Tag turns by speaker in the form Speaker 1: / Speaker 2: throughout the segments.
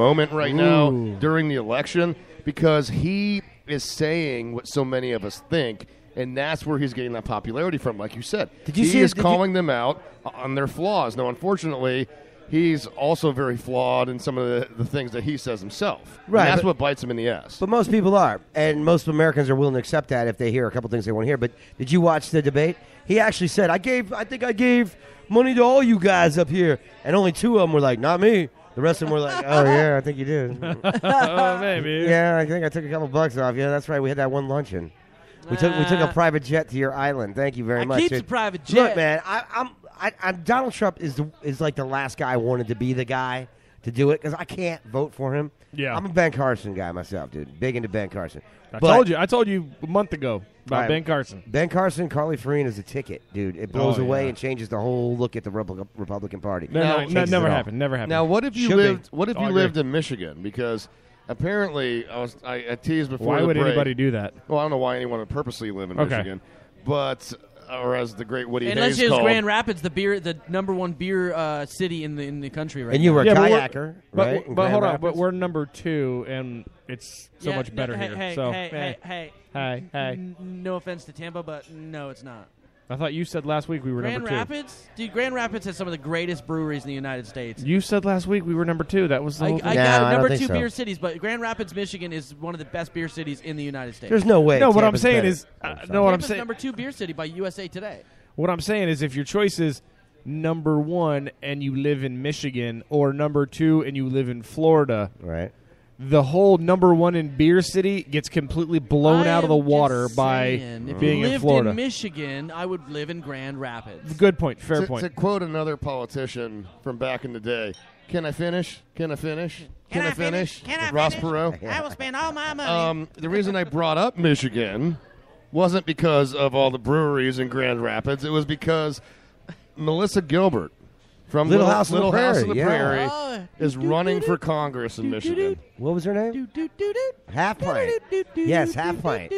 Speaker 1: moment right now during the election because he is saying what so many of us think, and that's where he's getting that popularity from, like you said. He is calling them out on their flaws. Now, unfortunately, he's also very flawed in some of the things that he says himself. Right. And that's what bites him in the ass.
Speaker 2: But most people are, and most Americans are willing to accept that if they hear a couple things they want to hear. But did you watch the debate? He actually said, I think I gave money to all you guys up here, and only 2 of them were like, not me. The rest of them were like, oh, yeah, I think you did.
Speaker 3: Maybe.
Speaker 2: Yeah, I think I took a couple bucks off. Yeah, that's right. We had that one luncheon. We took a private jet to your island. Thank you very much.
Speaker 4: Keeps a private jet.
Speaker 2: Look, man, I'm Donald Trump is like the last guy I wanted to be the guy to do it because I can't vote for him.
Speaker 3: Yeah,
Speaker 2: I'm a Ben Carson guy myself, dude. Big into Ben Carson.
Speaker 3: I told you a month ago about Ben Carson.
Speaker 2: Ben Carson, Carly Fiorina is a ticket, dude. It blows away and changes the whole look at the Republican Party.
Speaker 3: Never happened.
Speaker 1: Now, what if you lived in Michigan? Because apparently, I teased before.
Speaker 3: Why
Speaker 1: the
Speaker 3: would
Speaker 1: break.
Speaker 3: Anybody do that?
Speaker 1: Well, I don't know why anyone would purposely live in Michigan, but or as the great Woody
Speaker 4: Unless
Speaker 1: Hayes called,
Speaker 4: Grand Rapids, the number 1 beer city in the country right now.
Speaker 2: And you were a kayaker, right?
Speaker 3: But hold on, but we're number 2, and it's so much better here.
Speaker 4: Hey. No offense to Tampa, but no, it's not.
Speaker 3: I thought you said last week we were number 2.
Speaker 4: Grand Rapids? Dude, Grand Rapids has some of the greatest breweries in the United States.
Speaker 3: You said last week we were number 2. That was the whole thing.
Speaker 4: I got number 2 beer cities, but Grand Rapids, Michigan is one of the best beer cities in the United States.
Speaker 2: There's no way.
Speaker 3: No, what I'm saying is...
Speaker 4: Tampa's number 2 beer city by USA Today.
Speaker 3: What I'm saying is if your choice is number 1 and you live in Michigan or number 2 and you live in Florida...
Speaker 2: Right.
Speaker 3: The whole number 1 in beer city gets completely blown out of the water by being in Florida. If
Speaker 4: I lived in Michigan, I would live in Grand Rapids.
Speaker 3: Good point. Fair point.
Speaker 1: To quote another politician from back in the day, can I finish? Ross Perot?
Speaker 4: I will spend all my money.
Speaker 1: The reason I brought up Michigan wasn't because of all the breweries in Grand Rapids. It was because Melissa Gilbert from Little House on the Prairie is running for Congress in Michigan.
Speaker 2: What was her name? Half Pint. Yes, Half Pint.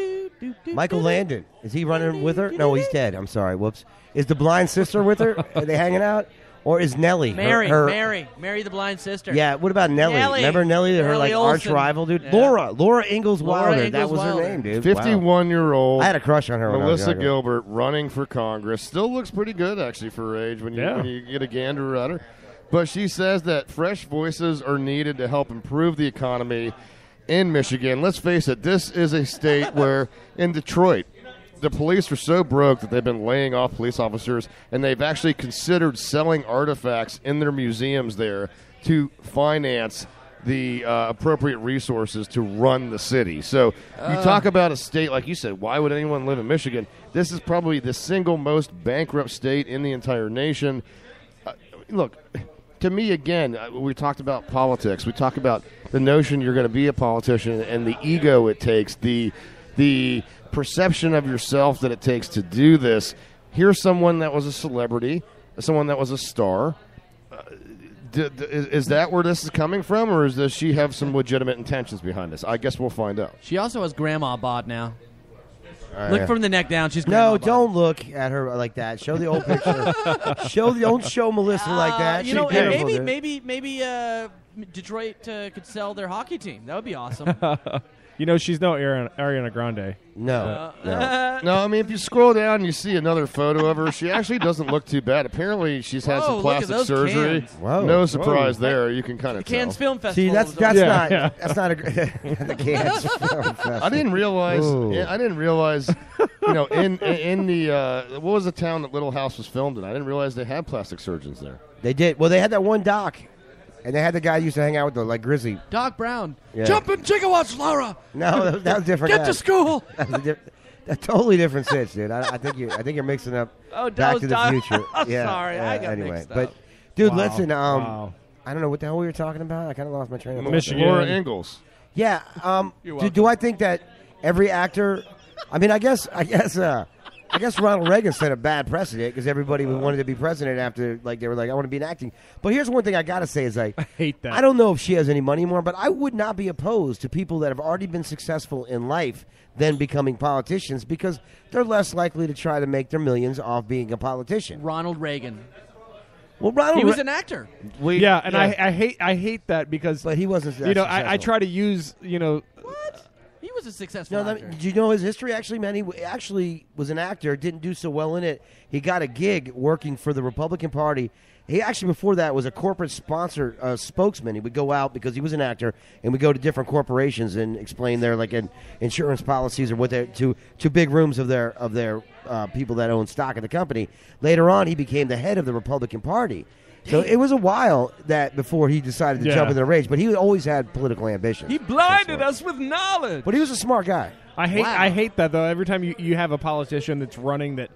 Speaker 2: Michael Landon. Is he running with her? No, he's dead. I'm sorry. Whoops. Is the blind sister with her? Are they hanging out? Or is Nellie?
Speaker 4: Mary the blind sister.
Speaker 2: Yeah, what about Nellie? Remember Nellie, her like arch rival, dude? Yeah. Laura Ingalls Wilder. That was her name, dude.
Speaker 1: 51-year-old.
Speaker 2: I had a crush on her.
Speaker 1: Melissa Gilbert running for Congress. Still looks pretty good, actually, for her age when you get a gander at her. But she says that fresh voices are needed to help improve the economy in Michigan. Let's face it, this is a state where, in Detroit, the police are so broke that they've been laying off police officers, and they've actually considered selling artifacts in their museums there to finance the appropriate resources to run the city. So you talk about a state, like you said, why would anyone live in Michigan? This is probably the single most bankrupt state in the entire nation. Look, to me, again, we talked about politics. We talk about the notion you're going to be a politician and the ego it takes, the perception of yourself that it takes to do this. Here's someone that was a celebrity, someone that was a star. Is that where this is coming from, or does she have some legitimate intentions behind this? I guess we'll find out.
Speaker 4: She also has grandma bod now. Look from the neck down. She's grandma bod.
Speaker 2: Don't look at her like that. Show the old picture. Don't show Melissa like that.
Speaker 4: Maybe Detroit could sell their hockey team. That would be awesome.
Speaker 3: She's no Ariana Grande.
Speaker 2: No.
Speaker 1: I mean, if you scroll down, you see another photo of her. She actually doesn't look too bad. Apparently, she's had some plastic surgery. No surprise there. You can kind of tell.
Speaker 4: Cannes Film Festival.
Speaker 2: See, that's not a the Cannes Film Festival.
Speaker 1: I didn't realize. In the what was the town that Little House was filmed in? I didn't realize they had plastic surgeons there.
Speaker 2: They did. Well, they had that one doc. And they had the guy who used to hang out with the Grizzly.
Speaker 4: Doc Brown.
Speaker 2: Yeah.
Speaker 4: Jumping gigawatts, Laura.
Speaker 2: No, that was different.
Speaker 4: Get to school.
Speaker 2: A totally different sitch, dude. I think you're mixing up Back to the Future.
Speaker 4: Sorry, I got mixed up.
Speaker 2: But dude, listen. I don't know what the hell we were talking about. I kind of lost my train of thought.
Speaker 3: Michigan.
Speaker 1: Laura Ingalls.
Speaker 2: Yeah. Do I think that every actor? I mean, I guess Ronald Reagan set a bad precedent because everybody wanted to be president after, they were like, I want to be in acting. But here's one thing I got to say is, I
Speaker 3: hate that.
Speaker 2: I don't know if she has any money anymore, but I would not be opposed to people that have already been successful in life then becoming politicians because they're less likely to try to make their millions off being a politician.
Speaker 4: Ronald Reagan.
Speaker 2: Well, Ronald
Speaker 4: He was an actor.
Speaker 3: I hate that because
Speaker 2: but he wasn't. That
Speaker 3: I try to use
Speaker 4: What? He was a successful actor.
Speaker 2: Did you know his history actually, man? He actually was an actor, didn't do so well in it. He got a gig working for the Republican Party. He actually, before that, was a corporate sponsor spokesman. He would go out because he was an actor, and would go to different corporations and explain their insurance policies or what they to big rooms of their people that own stock in the company. Later on, he became the head of the Republican Party. So it was a while that before he decided to jump into the rage, but he always had political ambitions.
Speaker 4: He blinded us with knowledge.
Speaker 2: But he was a smart guy.
Speaker 3: I hate that though. Every time you have a politician that's running that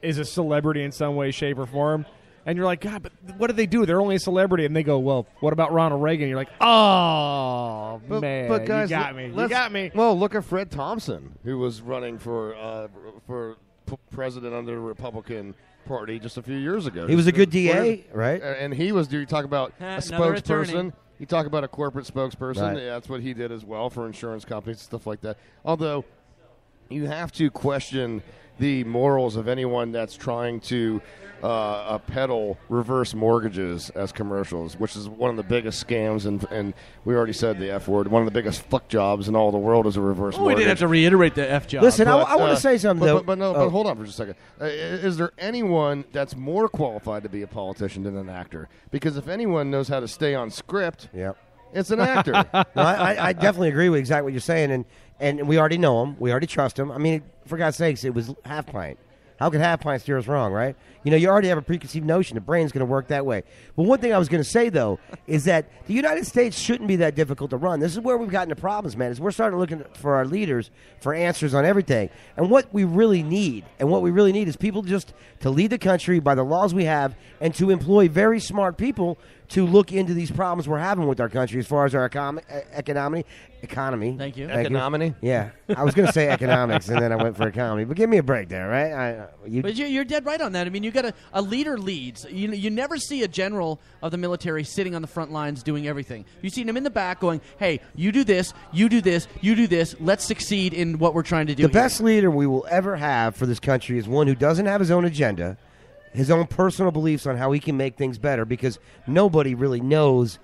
Speaker 3: is a celebrity in some way, shape, or form. And you're like, God, but what do they do? They're only a celebrity. And they go, well, what about Ronald Reagan? You're like, oh, man,
Speaker 1: but guys,
Speaker 3: you got me.
Speaker 1: Well, look at Fred Thompson, who was running for president under the Republican Party just a few years ago.
Speaker 2: He was a good DA, right?
Speaker 1: And he was, you talk about a spokesperson.
Speaker 4: Attorney.
Speaker 1: You talk about a corporate spokesperson.
Speaker 2: Right.
Speaker 1: Yeah, that's what he did as well for insurance companies, stuff like that. Although you have to question the morals of anyone that's trying to peddle reverse mortgages as commercials, which is one of the biggest scams, and we already said the F word. One of the biggest fuck jobs in all the world is a reverse mortgage.
Speaker 4: We didn't have to reiterate the F job.
Speaker 2: Listen, I want to say something, though.
Speaker 1: But hold on for just a second. Is there anyone that's more qualified to be a politician than an actor? Because if anyone knows how to stay on script, it's an actor.
Speaker 2: No, I definitely agree with exactly what you're saying, and we already know him. We already trust him. I mean, for God's sakes, it was half pint. How could half pint steer us wrong, right? You already have a preconceived notion. The brain's going to work that way. But one thing I was going to say, though, is that the United States shouldn't be that difficult to run. This is where we've gotten into problems, man, is we're starting looking for our leaders for answers on everything. And what we really need, is people just to lead the country by the laws we have and to employ very smart people to look into these problems we're having with our country as far as our economy.
Speaker 4: Thank you.
Speaker 1: Economy?
Speaker 2: Yeah. I was going to say economics, and then I went for economy. But give me a break there, right?
Speaker 4: But you're dead right on that. I mean, you got a leader leads. You never see a general of the military sitting on the front lines doing everything. You see them in the back going, hey, you do this, you do this, you do this. Let's succeed in what we're trying to do.
Speaker 2: The best leader we will ever have for this country is one who doesn't have his own agenda, his own personal beliefs on how he can make things better, because nobody really knows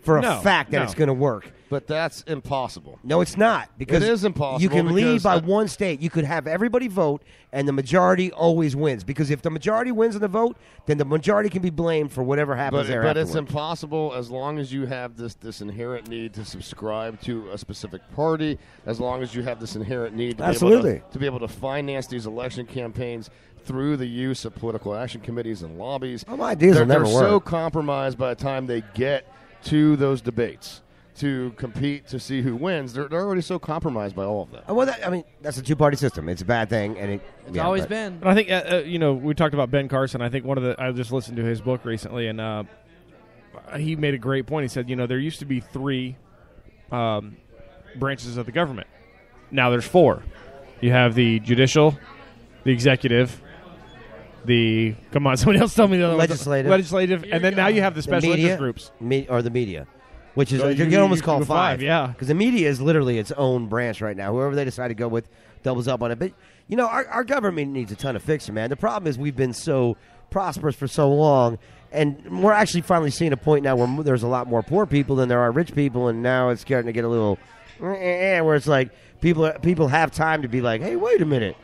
Speaker 2: for a fact that it's going to work.
Speaker 1: But that's impossible.
Speaker 2: No, it's not. Because
Speaker 1: it is impossible.
Speaker 2: You can lead by one state. You could have everybody vote, and the majority always wins. Because if the majority wins in the vote, then the majority can be blamed for whatever happens there.
Speaker 1: But it's impossible as long as you have this inherent need to subscribe to a specific party, as long as you have this inherent need to be able to finance these election campaigns through the use of political action committees and lobbies.
Speaker 2: Well, my ideas will never work.
Speaker 1: They're so compromised by the time they get to those debates to compete to see who wins. They're already so compromised by all of that.
Speaker 2: Well, that's a two-party system. It's a bad thing, and
Speaker 4: it's always been.
Speaker 3: And I think we talked about Ben Carson. I think I just listened to his book recently, and he made a great point. He said, there used to be 3 branches of the government. Now there's 4. You have the judicial, the executive, come on, somebody else tell me the other legislative, and then now you have the special interest groups.
Speaker 2: Or the media. Which is, you can almost call 5.
Speaker 3: Yeah.
Speaker 2: Because the media is literally its own branch right now. Whoever they decide to go with doubles up on it. But, our government needs a ton of fixing, man. The problem is we've been so prosperous for so long, and we're actually finally seeing a point now where there's a lot more poor people than there are rich people, and now it's starting to get a little, where it's like people have time to be like, hey, wait a minute.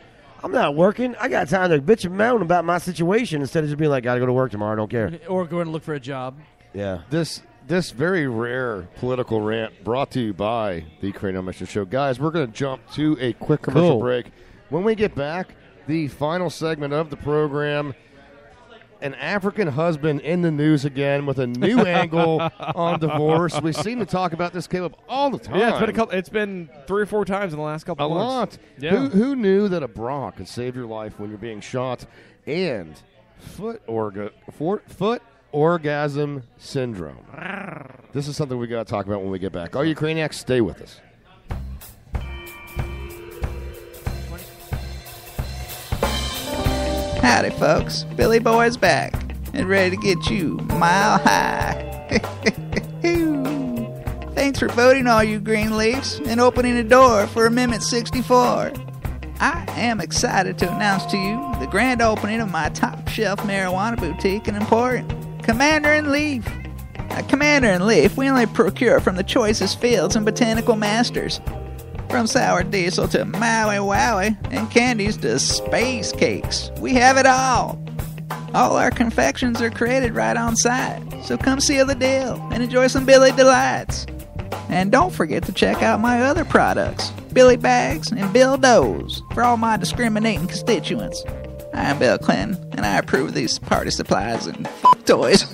Speaker 2: I'm not working. I got time to bitch and moan about my situation instead of just being like, got to go to work tomorrow. I don't care.
Speaker 4: Or going to look for a job.
Speaker 2: Yeah.
Speaker 1: This very rare political rant brought to you by the Cranial Mission Show. Guys, we're going to jump to a quick commercial break. When we get back, the final segment of the program, an African husband in the news again with a new angle on divorce. We seem to talk about this, Caleb, all the time.
Speaker 3: Yeah, it's been 3 or 4 times in the last couple of months.
Speaker 1: A lot. Yeah. Who knew that a bra could save your life when you're being shot? And foot orgasm syndrome. This is something we got to talk about when we get back. All you Craniacs, stay with us.
Speaker 5: Howdy, folks. Billy Boy's back and ready to get you mile high. Thanks for voting, all you Greenleafs, and opening the door for Amendment 64. I am excited to announce to you the grand opening of my top-shelf marijuana boutique and emporium. Commander-in-Leaf. At Commander-in-Leaf, we only procure from the choicest fields and botanical masters. From sour diesel to Maui Wowie and candies to space cakes, we have it all. All our confections are created right on site, so come seal the deal and enjoy some Billy Delights. And don't forget to check out my other products, Billy Bags and Bill Doughs, for all my discriminating constituents. I'm Bill Clinton, and I approve these party supplies and fuck toys.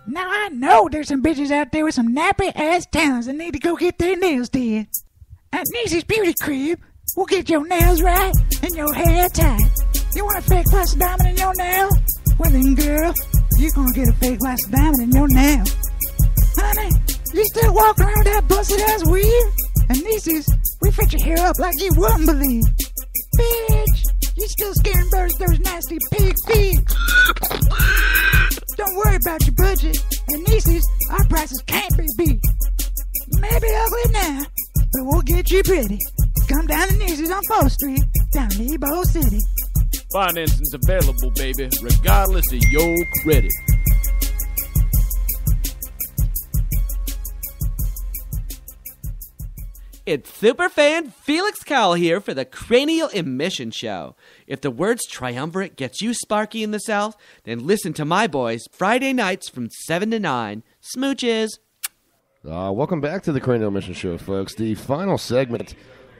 Speaker 6: Now I know there's some bitches out there with some nappy-ass talents that need to go get their nails did. At Niecy's Beauty Crib, we'll get your nails right and your hair tight. You want a fake plastic diamond in your nail? Well then, girl, you're gonna get a fake plastic diamond in your nail. Honey, you still walking around with that busted-ass weave? At Niecy's, we fit your hair up like you wouldn't believe. Bitch, you still scaring birds with those nasty pig feet. Don't worry about your budget. At Niecy's, our prices can't be beat. You may be ugly now, but we'll get you pretty. Come down to Niecy's on 4th Street, down in Ebo City.
Speaker 7: Financing's available, baby, regardless of your credit.
Speaker 8: It's superfan Felix Cowell here for the Cranial Emission Show. If the words triumvirate gets you sparky in the South, then listen to my boys Friday nights from 7 to 9. Smooches.
Speaker 1: Welcome back to the Cranial Emission Show, folks. The final segment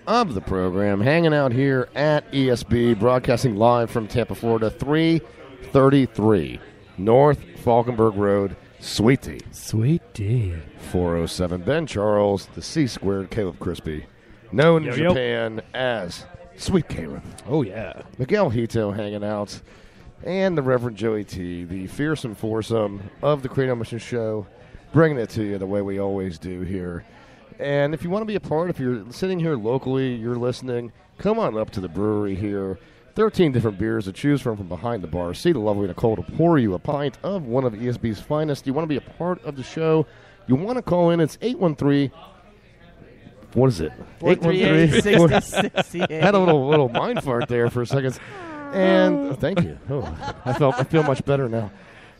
Speaker 1: of the program, hanging out here at ESB, broadcasting live from Tampa, Florida, 333 North Falkenberg Road, Sweet Tea.
Speaker 3: Sweet tea.
Speaker 1: 407 Ben Charles, the C-Squared Caleb Crispy, known in Japan as Sweet Caleb.
Speaker 3: Oh, yeah.
Speaker 1: Miguel Hito hanging out, and the Reverend Joey T, the fearsome foursome of the Cranial Mission Show, bringing it to you the way we always do here. And if you want to be a part, if you're sitting here locally, you're listening, come on up to the brewery here. 13 different beers to choose from behind the bar. See the lovely Nicole to pour you a pint of one of ESB's finest. You want to be a part of the show, you want to call in, it's 813. What is it?
Speaker 4: 438-6668.
Speaker 1: Had a little mind fart there for a second. And thank you. Oh, I feel much better now.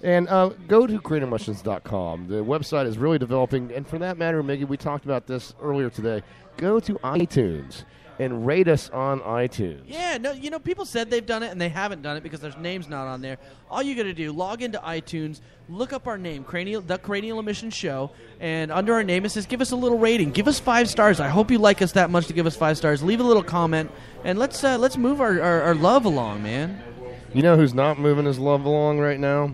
Speaker 1: And go to creativemushrooms.com. The website is really developing. And for that matter, Miggy, we talked about this earlier today. Go to iTunes and rate us on iTunes.
Speaker 4: Yeah, no, people said they've done it, and they haven't done it because their name's not on there. All you got to do, log into iTunes, look up our name, the Cranial Emission Show, and under our name it says give us a little rating. Give us 5 stars. I hope you like us that much to give us 5 stars. Leave a little comment, and let's move our love along, man.
Speaker 1: You know who's not moving his love along right now?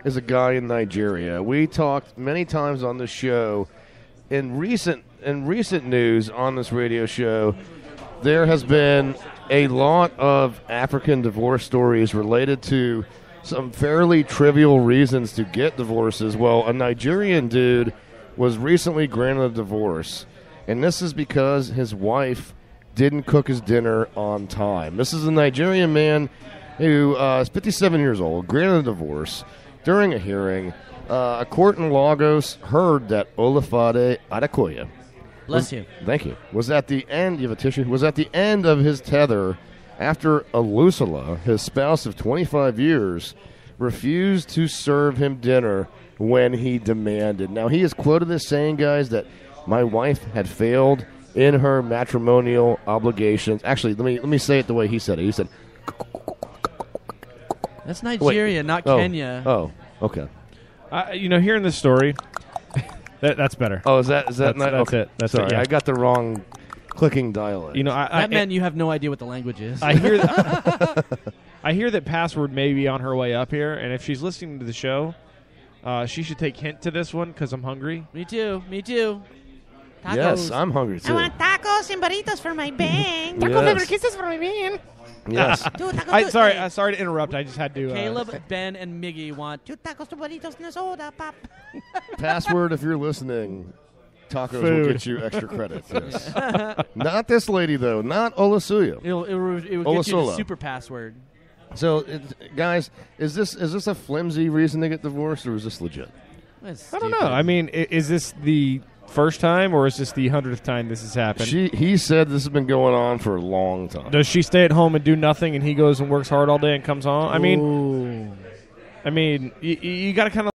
Speaker 1: Is a guy in Nigeria. We talked many times on the show. In recent news on this radio show, there has been a lot of African divorce stories related to some fairly trivial reasons to get divorces. Well, a Nigerian dude was recently granted a divorce, and this is because his wife didn't cook his dinner on time. This is a Nigerian man who is 57 years old, granted a divorce. During a hearing, a court in Lagos heard that Olufade Adekoya,
Speaker 4: Bless you.
Speaker 1: Thank you. Was at the end. You have a tissue. Was at the end of his tether after Alusala, his spouse of 25 years, refused to serve him dinner when he demanded. Now he is quoted as saying, guys, that my wife had failed in her matrimonial obligations. Actually, let me say it the way he said it. He said,
Speaker 4: "That's Nigeria, not Kenya."
Speaker 1: Oh, okay.
Speaker 3: Hearing this story. That's better.
Speaker 1: Oh, is that not?
Speaker 3: That's
Speaker 1: okay.
Speaker 3: it. That's
Speaker 1: Sorry,
Speaker 3: it. Yeah.
Speaker 1: I got the wrong clicking dialect.
Speaker 4: That meant you have no idea what the language is.
Speaker 3: I hear I hear that Password may be on her way up here, and if she's listening to the show, she should take hint to this one because I'm hungry.
Speaker 4: Me too. Tacos.
Speaker 1: Yes, I'm hungry too.
Speaker 6: I want tacos and burritos for my bang.
Speaker 1: Yes.
Speaker 6: Taco flavor kisses for my bang.
Speaker 1: Yes.
Speaker 3: Sorry to interrupt. I just had to.
Speaker 4: Caleb, Ben, and Miggy want
Speaker 6: 2 tacos, 2 burritos, and a soda pop.
Speaker 1: Password, if you're listening, tacos
Speaker 3: Food.
Speaker 1: will get you extra credit. Yes. Not this lady, though. Not Olasuya.
Speaker 4: it will get you the
Speaker 1: Olasola.
Speaker 4: super password.
Speaker 1: So, guys, is this a flimsy reason to get divorced, or is this legit?
Speaker 4: That's
Speaker 3: I don't
Speaker 4: stupid.
Speaker 3: know. I mean, is this the first time, or is this the 100th time this has happened?
Speaker 1: He said this has been going on for a long time.
Speaker 3: Does she stay at home and do nothing, and he goes and works hard all day and comes home? I mean, you got to kind of